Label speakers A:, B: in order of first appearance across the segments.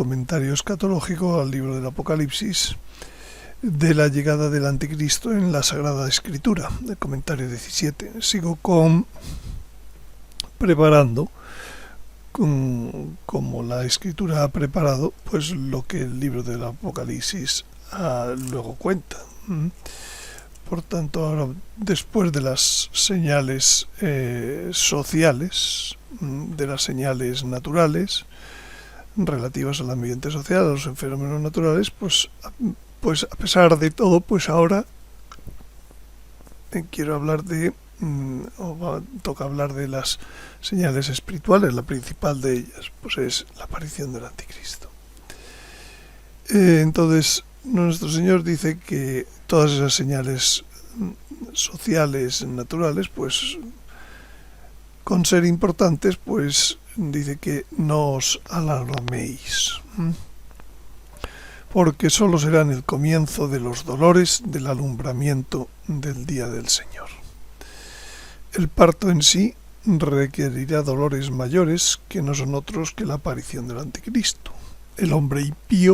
A: comentario escatológico al libro del Apocalipsis de la llegada del Anticristo en la Sagrada Escritura, el comentario 17. Sigo preparando, como la Escritura ha preparado, pues lo que el libro del Apocalipsis luego cuenta. Por tanto, ahora, después de las señales sociales, de las señales naturales, relativas al ambiente social, a los fenómenos naturales, pues a pesar de todo, pues ahora quiero hablar toca hablar de las señales espirituales. La principal de ellas, pues es la aparición del Anticristo. Entonces, nuestro Señor dice que todas esas señales sociales, naturales, pues con ser importantes, pues dice que no os alarméis, porque solo serán el comienzo de los dolores del alumbramiento del día del Señor. El parto en sí requerirá dolores mayores que no son otros que la aparición del Anticristo, el hombre impío,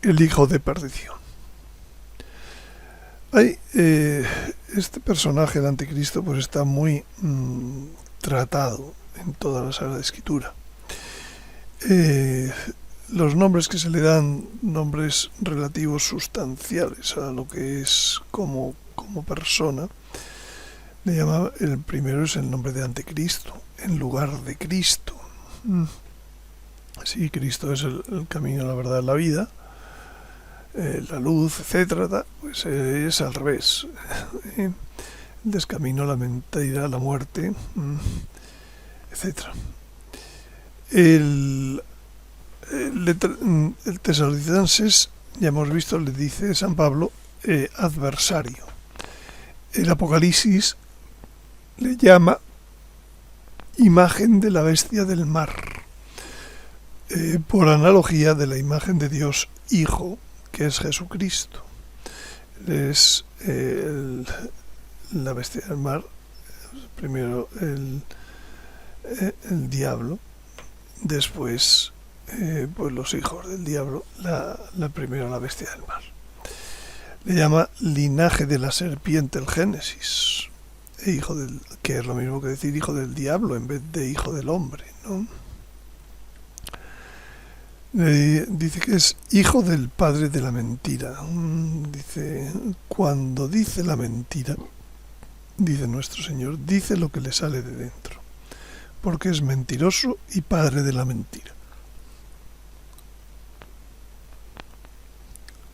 A: el hijo de perdición. Este personaje, el Anticristo, pues está muy tratado en toda la Sagrada Escritura. Los nombres que se le dan, nombres relativos sustanciales a lo que es como persona, el primero es el nombre de Anticristo, en lugar de Cristo. Sí, Cristo es el camino, la verdad, la vida, la luz, etcétera, pues es al revés. El descamino, la mentira, la muerte, etcétera. El Tesalonicenses, ya hemos visto, le dice San Pablo adversario. El Apocalipsis le llama imagen de la bestia del mar, por analogía de la imagen de Dios Hijo, que es Jesucristo. Es la bestia del mar, primero el diablo, después pues los hijos del diablo, primero la bestia del mar. Le llama linaje de la serpiente el Génesis, que es lo mismo que decir hijo del diablo en vez de hijo del hombre, ¿no? Dice que es hijo del padre de la mentira. Dice, cuando dice la mentira, dice nuestro Señor, dice lo que le sale de dentro, porque es mentiroso y padre de la mentira.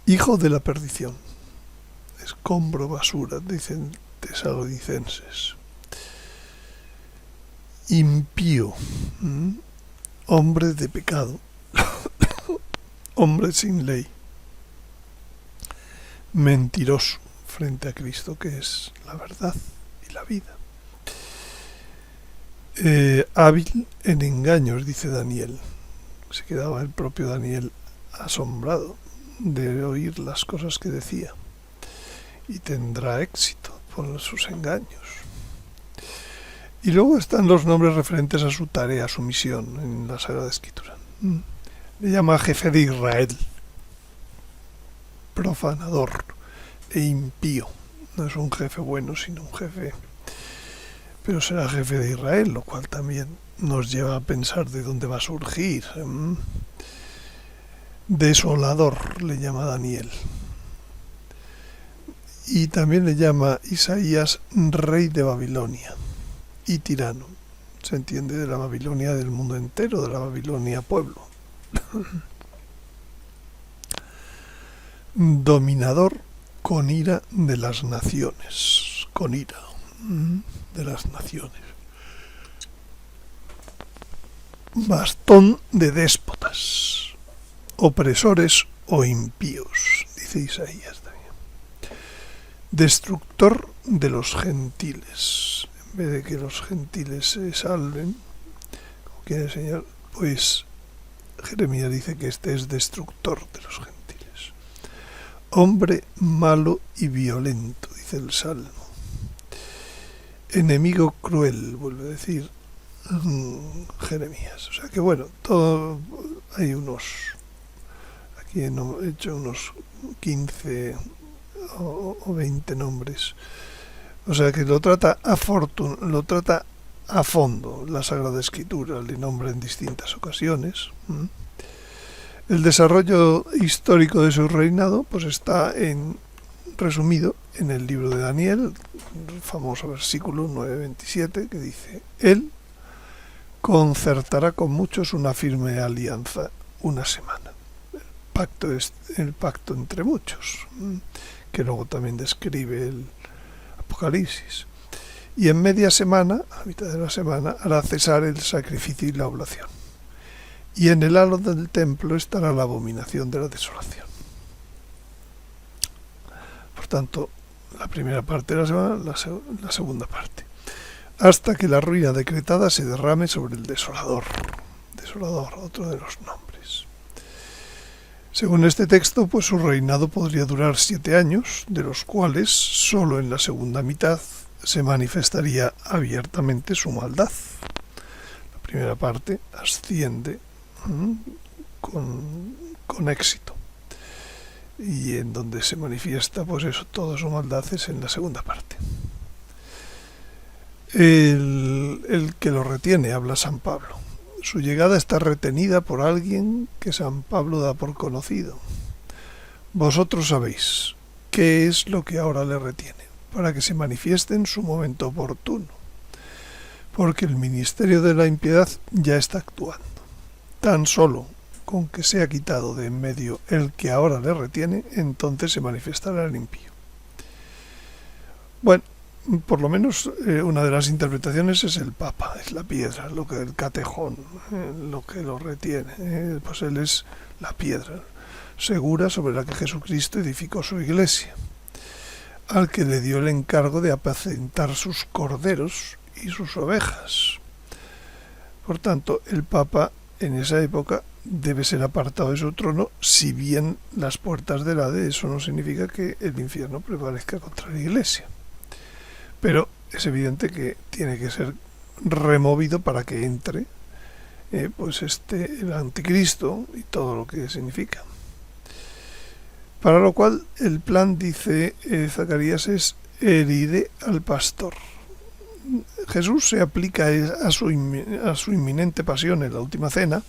A: Hijo de la perdición, escombro, basura, dicen tesalonicenses. Impío, hombre de pecado, hombre sin ley, mentiroso frente a Cristo, que es la verdad y la vida. Hábil en engaños, dice Daniel. Se quedaba el propio Daniel asombrado de oír las cosas que decía, y tendrá éxito por sus engaños. Y luego están los nombres referentes a su tarea, a su misión en la Sagrada Escritura. Le llama jefe de Israel, profanador e impío. No es un jefe bueno, sino un jefe, pero será jefe de Israel, lo cual también nos lleva a pensar de dónde va a surgir. Desolador le llama Daniel. Y también le llama Isaías rey de Babilonia y tirano. Se entiende de la Babilonia del mundo entero, de la Babilonia pueblo. Dominador con ira de las naciones. Con ira de las naciones. Bastón de déspotas, opresores o impíos, dice Isaías también. Destructor de los gentiles. En vez de que los gentiles se salven, como quiere el Señor, pues Jeremías dice que este es destructor de los gentiles. Hombre malo y violento, dice el Salmo. Enemigo cruel, vuelve a decir Jeremías. O sea que bueno, todo hay aquí he hecho unos 15 o 20 nombres. O sea que lo trata a fondo la Sagrada Escritura, le nombra en distintas ocasiones. El desarrollo histórico de su reinado pues está resumido en el libro de Daniel, el famoso versículo 9:27, que dice: Él concertará con muchos una firme alianza una semana. El pacto es el pacto entre muchos, que luego también describe el Apocalipsis. Y en media semana, a mitad de la semana, hará cesar el sacrificio y la oblación. Y en el halo del templo estará la abominación de la desolación. Por tanto, la primera parte de la semana, la segunda parte. Hasta que la ruina decretada se derrame sobre el desolador. Desolador, otro de los nombres. Según este texto, pues su reinado podría durar 7 años, de los cuales solo en la segunda mitad se manifestaría abiertamente su maldad. La primera parte asciende con éxito, y en donde se manifiesta pues eso, toda su maldad es en la segunda parte. El que lo retiene, habla San Pablo. Su llegada está retenida por alguien que San Pablo da por conocido. Vosotros sabéis qué es lo que ahora le retiene, para que se manifieste en su momento oportuno, porque el ministerio de la impiedad ya está actuando. Tan solo con que sea quitado de en medio el que ahora le retiene, entonces se manifestará el impío. Bueno, por lo menos una de las interpretaciones es el Papa, es la piedra, el catejón, lo que lo retiene. Pues él es la piedra segura sobre la que Jesucristo edificó su iglesia, al que le dio el encargo de apacentar sus corderos y sus ovejas. Por tanto, el Papa en esa época debe ser apartado de su trono, si bien las puertas del Hades, eso no significa que el infierno prevalezca contra la iglesia. Pero es evidente que tiene que ser removido para que entre el anticristo y todo lo que significa. Para lo cual el plan, dice Zacarías, es heriré al pastor. Jesús se aplica a su inminente pasión en la última cena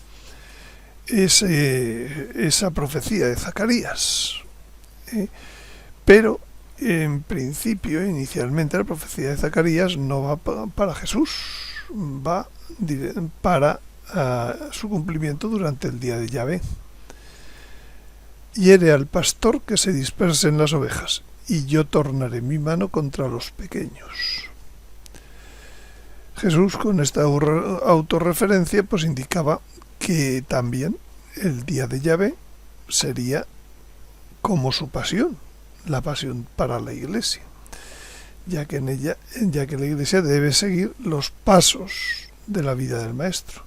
A: esa profecía de Zacarías. Pero en principio, inicialmente, la profecía de Zacarías no va para Jesús, va para su cumplimiento durante el día de Yahvé. Hiere al pastor que se dispersen las ovejas, y yo tornaré mi mano contra los pequeños. Jesús, con esta autorreferencia, pues indicaba que también el día de Yahvé sería como su pasión, la pasión para la iglesia, ya que la iglesia debe seguir los pasos de la vida del maestro.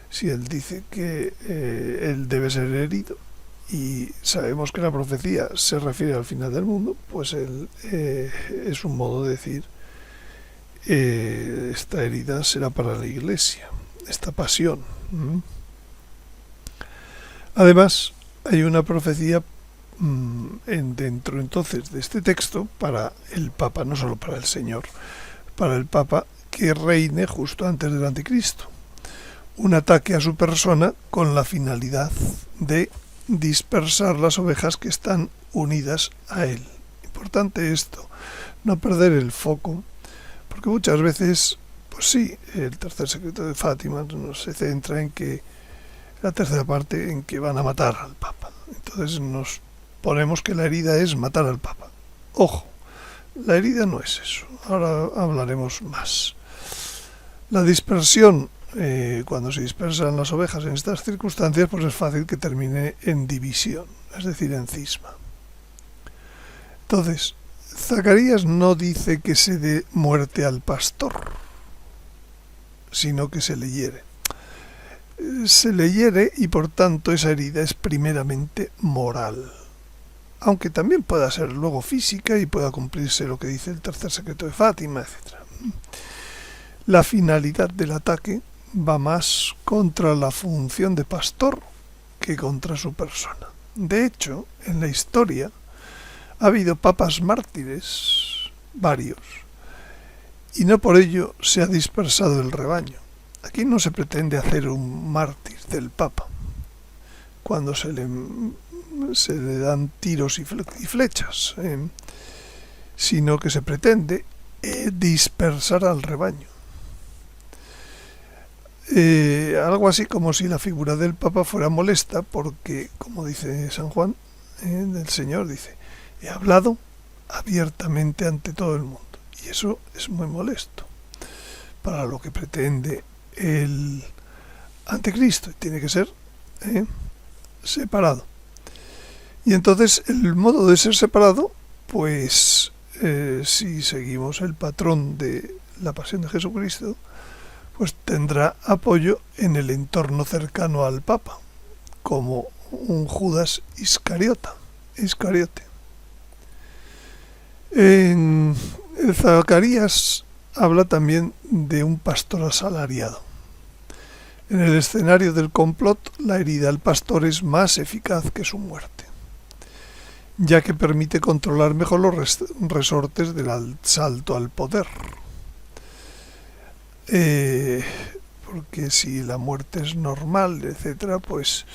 A: Si él dice que él debe ser herido, y sabemos que la profecía se refiere al final del mundo, pues él es un modo de decir esta herida será para la iglesia, esta pasión. Además, hay una profecía dentro entonces de este texto para el Papa, no solo para el Señor, para el Papa que reine justo antes del Anticristo. Un ataque a su persona con la finalidad de dispersar las ovejas que están unidas a él. Importante esto, no perder el foco, porque muchas veces, pues sí, el tercer secreto de Fátima no se centra en que la tercera parte en que van a matar al Papa. Entonces nos ponemos que la herida es matar al Papa. Ojo, la herida no es eso. Ahora hablaremos más. La dispersión, cuando se dispersan las ovejas en estas circunstancias, pues es fácil que termine en división, es decir, en cisma. Entonces, Zacarías no dice que se dé muerte al pastor, sino que se le hiere. Se le hiere y por tanto esa herida es primeramente moral, aunque también pueda ser luego física y pueda cumplirse lo que dice el tercer secreto de Fátima, etc. la finalidad del ataque va más contra la función de pastor que contra su persona. De hecho, en la historia ha habido papas mártires, varios, y no por ello se ha dispersado el rebaño. Aquí no se pretende hacer un mártir del papa cuando se le dan tiros y flechas, sino que se pretende dispersar al rebaño. Algo así como si la figura del Papa fuera molesta porque, como dice San Juan, del Señor, dice, he hablado abiertamente ante todo el mundo. Y eso es muy molesto para lo que pretende el anticristo. Tiene que ser separado. Y entonces el modo de ser separado, pues si seguimos el patrón de la pasión de Jesucristo, pues tendrá apoyo en el entorno cercano al Papa, como un Judas Iscariote. En Zacarías habla también de un pastor asalariado. En el escenario del complot, la herida al pastor es más eficaz que su muerte, ya que permite controlar mejor los resortes del asalto al poder. Porque si la muerte es normal, etcétera, pues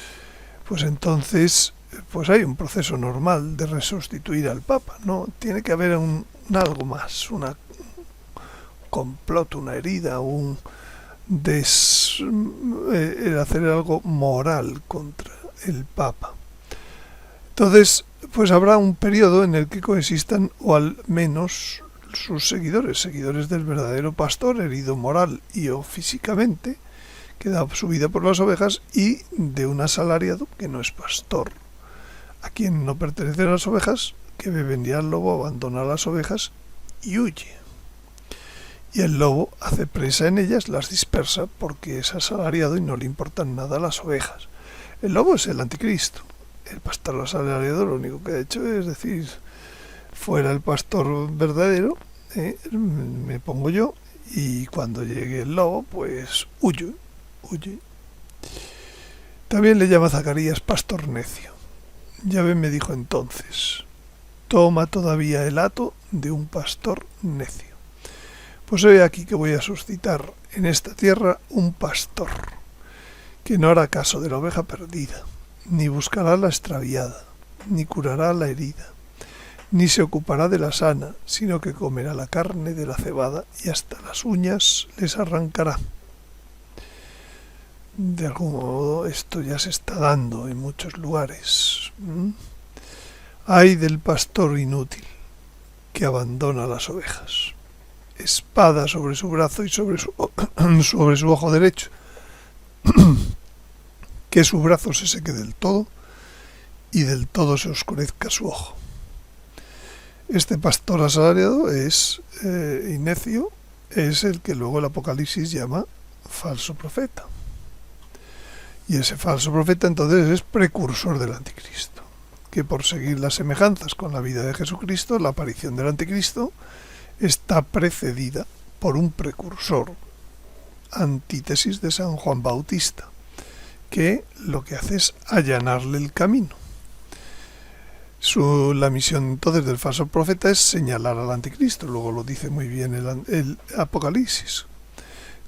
A: entonces pues hay un proceso normal de resustituir al Papa, ¿no? Tiene que haber algo más, un complot, una herida, hacer algo moral contra el Papa. Entonces, pues habrá un periodo en el que coexistan, o al menos sus seguidores del verdadero pastor, herido moral y o físicamente, que da su vida por las ovejas, y de un asalariado que no es pastor, a quien no pertenecen las ovejas, que ve venir al lobo, abandona las ovejas y huye. Y el lobo hace presa en ellas, las dispersa porque es asalariado y no le importan nada las ovejas. El lobo es el anticristo. El pastor asalariado lo único que ha hecho es decir, fuera el pastor verdadero, me pongo yo, y cuando llegue el lobo, pues huye. También le llama Zacarías pastor necio. Yahvé me dijo entonces, toma todavía el hato de un pastor necio. Pues he aquí que voy a suscitar en esta tierra un pastor, que no hará caso de la oveja perdida, ni buscará la extraviada, ni curará la herida, ni se ocupará de la sana, sino que comerá la carne de la cebada y hasta las uñas les arrancará. De algún modo esto ya se está dando en muchos lugares. Ay del pastor inútil que abandona las ovejas. Espada sobre su brazo y sobre su ojo derecho. Que su brazo se seque del todo y del todo se oscurezca su ojo. Este pastor asalariado y necio es el que luego el Apocalipsis llama falso profeta. Y ese falso profeta entonces es precursor del anticristo, que por seguir las semejanzas con la vida de Jesucristo, la aparición del anticristo está precedida por un precursor, antítesis de San Juan Bautista, que lo que hace es allanarle el camino. La misión entonces del falso profeta es señalar al anticristo, luego lo dice muy bien el Apocalipsis,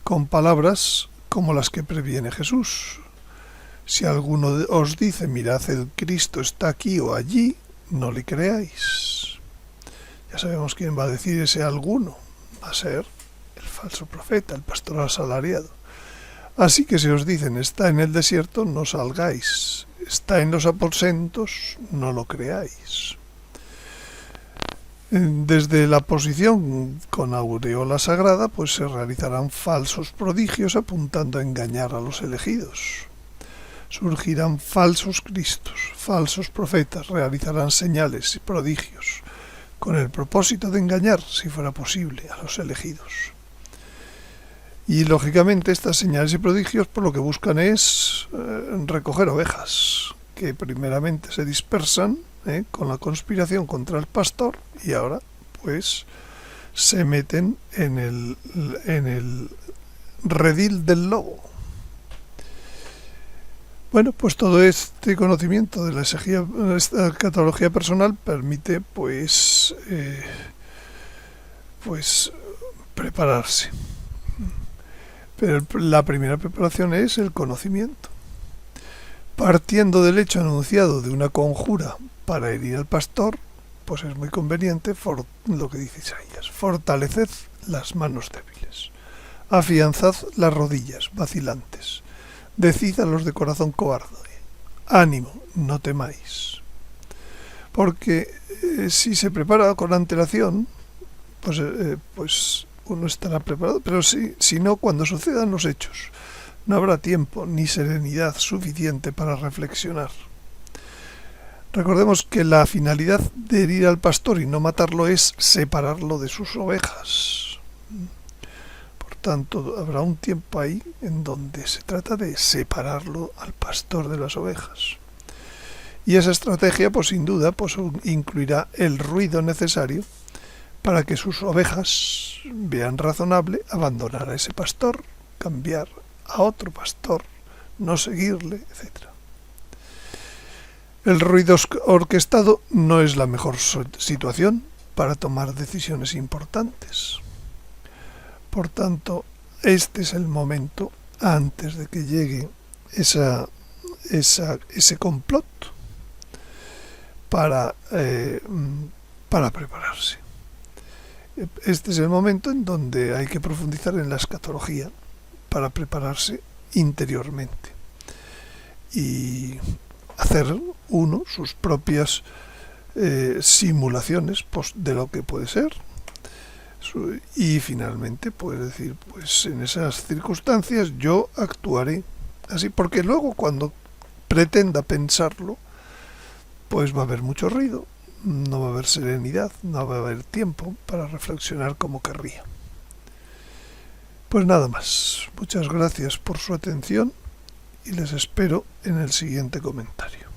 A: con palabras como las que previene Jesús. Si alguno os dice, mirad, el Cristo está aquí o allí, no le creáis. Ya sabemos quién va a decir ese alguno. Va a ser el falso profeta, el pastor asalariado. Así que si os dicen, está en el desierto, no salgáis. Está en los aposentos, no lo creáis. Desde la posición con aureola sagrada, pues se realizarán falsos prodigios apuntando a engañar a los elegidos. Surgirán falsos cristos, falsos profetas, realizarán señales y prodigios, con el propósito de engañar, si fuera posible, a los elegidos. Y lógicamente estas señales y prodigios por lo que buscan es recoger ovejas, que primeramente se dispersan con la conspiración contra el pastor, y ahora pues se meten en el redil del lobo. Bueno, pues todo este conocimiento de la escatología personal permite pues prepararse. Pero la primera preparación es el conocimiento. Partiendo del hecho anunciado de una conjura para herir al pastor, pues es muy conveniente lo que dice Isaías: fortaleced las manos débiles, afianzad las rodillas vacilantes, decid a los de corazón cobarde: ánimo, no temáis. Porque si se prepara con antelación, pues uno estará preparado, pero si no, cuando sucedan los hechos, no habrá tiempo ni serenidad suficiente para reflexionar. Recordemos que la finalidad de herir al pastor y no matarlo es separarlo de sus ovejas. Por tanto, habrá un tiempo ahí en donde se trata de separarlo al pastor de las ovejas. Y esa estrategia, pues sin duda, pues incluirá el ruido necesario para que sus ovejas vean razonable abandonar a ese pastor, cambiar a otro pastor, no seguirle, etc. El ruido orquestado no es la mejor situación para tomar decisiones importantes. Por tanto, este es el momento antes de que llegue ese complot para prepararse. Este es el momento en donde hay que profundizar en la escatología para prepararse interiormente y hacer uno sus propias simulaciones de lo que puede ser, y finalmente puede decir: pues en esas circunstancias yo actuaré así, porque luego cuando pretenda pensarlo, pues va a haber mucho ruido, no va a haber serenidad, no va a haber tiempo para reflexionar como querría. Pues nada más, muchas gracias por su atención y les espero en el siguiente comentario.